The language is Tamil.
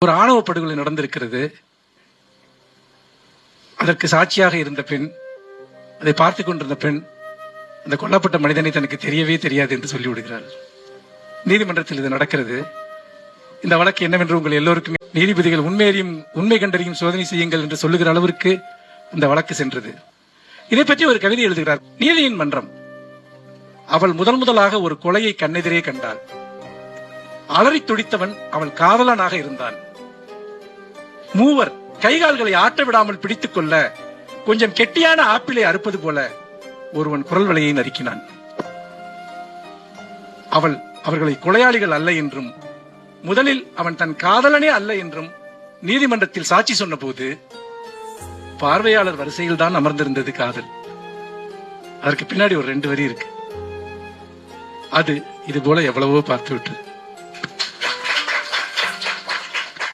ஒரு ஆணவ படுகொலை நடந்திருக்கிறது. அதற்கு சாட்சியாக இருந்த பெண், அதை பார்த்து கொண்டிருந்த பெண், அந்த கொல்லப்பட்ட மனிதனை தனக்கு தெரியவே தெரியாது என்று சொல்லிவிடுகிறார். நீதிமன்றத்தில் இது நடக்கிறது. இந்த வழக்கு என்னவென்று உங்கள் எல்லோருக்குமே நீதிபதிகள் உண்மை கண்டறியும் சோதனை செய்யுங்கள் என்று சொல்லுகிற அளவிற்கு இந்த வழக்கு சென்றது. இதை பற்றி ஒரு கவிதை எழுதுகிறார். நீதியின் மன்றம். அவள் முதலாக ஒரு கொலையை கண்ணெதிரே கண்டாள். அலறி துடித்தவன் அவள் காதலனாக இருந்தான். மூவர் கைகால்களை ஆட்ட விடாமல் பிடித்துக் கொள்ள கொஞ்சம் கெட்டியான ஆப்பிளை அறுப்பது போல ஒருவன் குரல் வலையை நறுக்கினான். அவர்களை கொலையாளிகள் அல்ல என்றும், முதலில் அவன் தன் காதலனே அல்ல என்றும் நீதிமன்றத்தில் சாட்சி சொன்ன போது பார்வையாளர் வரிசையில் தான் அமர்ந்திருந்தது காதல். அதற்கு பின்னாடி ஒரு 2 வரி இருக்கு. அது இது போல எவ்வளவோ பார்த்து விட்டு